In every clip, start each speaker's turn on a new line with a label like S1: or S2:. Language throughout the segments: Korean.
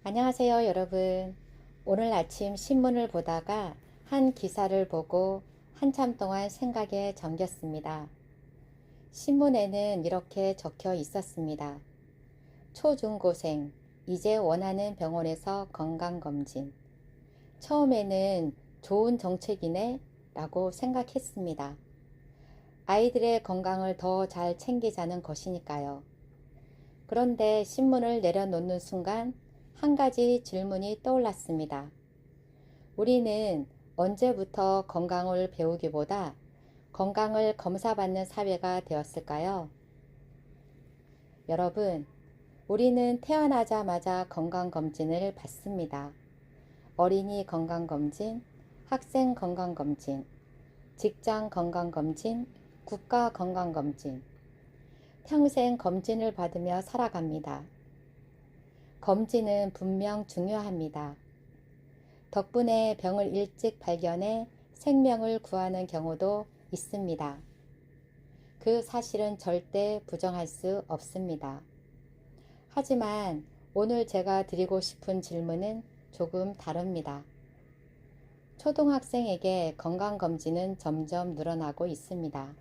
S1: 안녕하세요, 여러분. 오늘 아침 신문을 보다가 한 기사를 보고 한참 동안 생각에 잠겼습니다. 신문에는 이렇게 적혀 있었습니다. 초중고생, 이제 원하는 병원에서 건강검진. 처음에는 좋은 정책이네 라고 생각했습니다. 아이들의 건강을 더 잘 챙기자는 것이니까요. 그런데 신문을 내려놓는 순간 한 가지 질문이 떠올랐습니다. 우리는 언제부터 건강을 배우기보다 건강을 검사받는 사회가 되었을까요? 여러분, 우리는 태어나자마자 건강검진을 받습니다. 어린이 건강검진, 학생 건강검진, 직장 건강검진, 국가 건강검진. 평생 검진을 받으며 살아갑니다. 검진은 분명 중요합니다. 덕분에 병을 일찍 발견해 생명을 구하는 경우도 있습니다. 그 사실은 절대 부정할 수 없습니다. 하지만 오늘 제가 드리고 싶은 질문은 조금 다릅니다. 초등학생에게 건강검진은 점점 늘어나고 있습니다.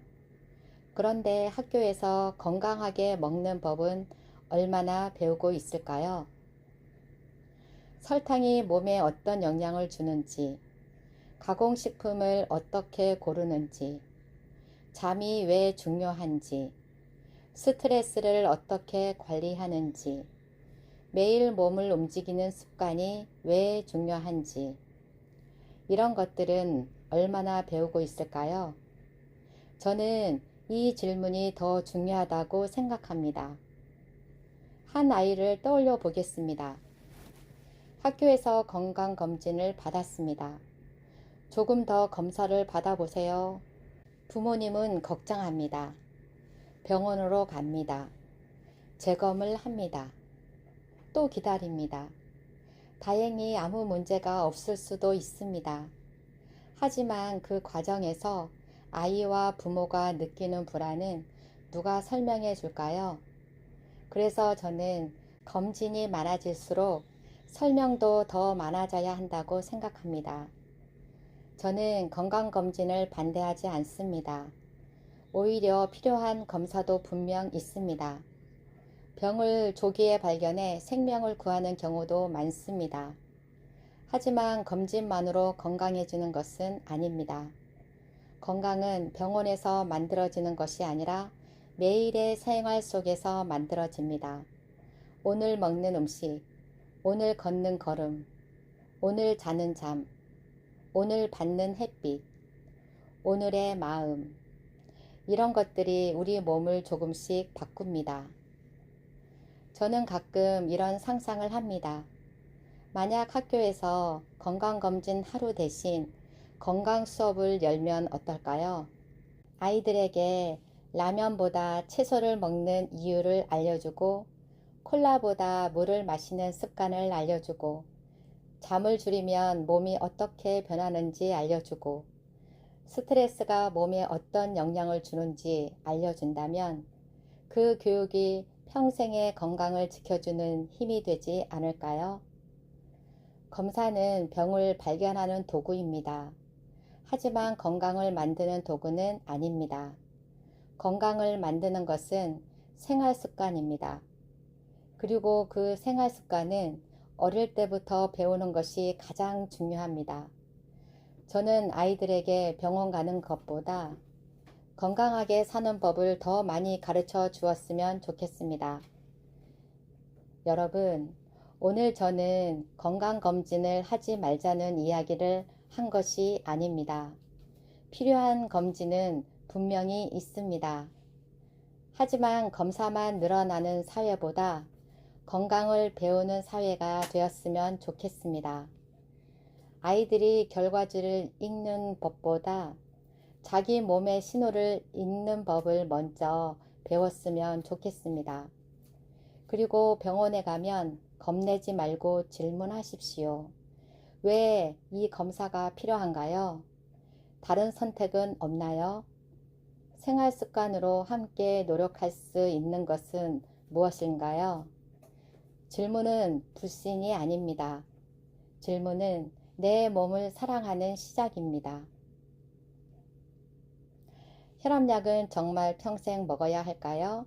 S1: 그런데 학교에서 건강하게 먹는 법은 얼마나 배우고 있을까요? 설탕이 몸에 어떤 영향을 주는지, 가공식품을 어떻게 고르는지, 잠이 왜 중요한지, 스트레스를 어떻게 관리하는지, 매일 몸을 움직이는 습관이 왜 중요한지, 이런 것들은 얼마나 배우고 있을까요? 저는 이 질문이 더 중요하다고 생각합니다. 한 아이를 떠올려 보겠습니다. 학교에서 건강검진을 받았습니다. 조금 더 검사를 받아보세요. 부모님은 걱정합니다. 병원으로 갑니다. 재검을 합니다. 또 기다립니다. 다행히 아무 문제가 없을 수도 있습니다. 하지만 그 과정에서 아이와 부모가 느끼는 불안은 누가 설명해 줄까요? 그래서 저는 검진이 많아질수록 설명도 더 많아져야 한다고 생각합니다. 저는 건강검진을 반대하지 않습니다. 오히려 필요한 검사도 분명 있습니다. 병을 조기에 발견해 생명을 구하는 경우도 많습니다. 하지만 검진만으로 건강해지는 것은 아닙니다. 건강은 병원에서 만들어지는 것이 아니라 매일의 생활 속에서 만들어집니다. 오늘 먹는 음식, 오늘 걷는 걸음, 오늘 자는 잠, 오늘 받는 햇빛, 오늘의 마음, 이런 것들이 우리 몸을 조금씩 바꿉니다. 저는 가끔 이런 상상을 합니다. 만약 학교에서 건강검진 하루 대신 건강 수업을 열면 어떨까요? 아이들에게 라면보다 채소를 먹는 이유를 알려주고 콜라보다 물을 마시는 습관을 알려주고 잠을 줄이면 몸이 어떻게 변하는지 알려주고 스트레스가 몸에 어떤 영향을 주는지 알려준다면 그 교육이 평생의 건강을 지켜주는 힘이 되지 않을까요? 검사는 병을 발견하는 도구입니다. 하지만 건강을 만드는 도구는 아닙니다. 건강을 만드는 것은 생활 습관입니다. 그리고 그 생활 습관은 어릴 때부터 배우는 것이 가장 중요합니다. 저는 아이들에게 병원 가는 것보다 건강하게 사는 법을 더 많이 가르쳐 주었으면 좋겠습니다. 여러분, 오늘 저는 건강검진을 하지 말자는 이야기를 한 것이 아닙니다. 필요한 검진은 분명히 있습니다. 하지만 검사만 늘어나는 사회보다 건강을 배우는 사회가 되었으면 좋겠습니다. 아이들이 결과지를 읽는 법보다 자기 몸의 신호를 읽는 법을 먼저 배웠으면 좋겠습니다. 그리고 병원에 가면 겁내지 말고 질문하십시오. 왜 이 검사가 필요한가요? 다른 선택은 없나요? 생활 습관으로 함께 노력할 수 있는 것은 무엇인가요? 질문은 불신이 아닙니다. 질문은 내 몸을 사랑하는 시작입니다. 혈압약은 정말 평생 먹어야 할까요?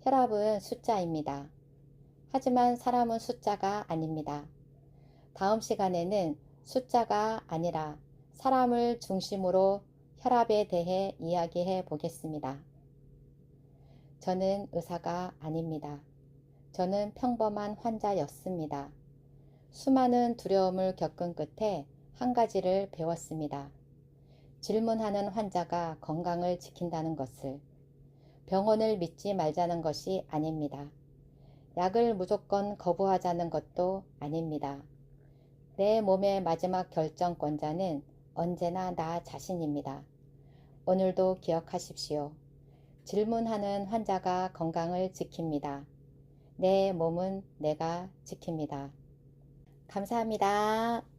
S1: 혈압은 숫자입니다. 하지만 사람은 숫자가 아닙니다. 다음 시간에는 숫자가 아니라 사람을 중심으로 혈압에 대해 이야기해 보겠습니다. 저는 의사가 아닙니다. 저는 평범한 환자였습니다. 수많은 두려움을 겪은 끝에 한 가지를 배웠습니다. 질문하는 환자가 건강을 지킨다는 것을. 병원을 믿지 말자는 것이 아닙니다. 약을 무조건 거부하자는 것도 아닙니다. 내 몸의 마지막 결정권자는 언제나 나 자신입니다. 오늘도 기억하십시오. 질문하는 환자가 건강을 지킵니다. 내 몸은 내가 지킵니다. 감사합니다.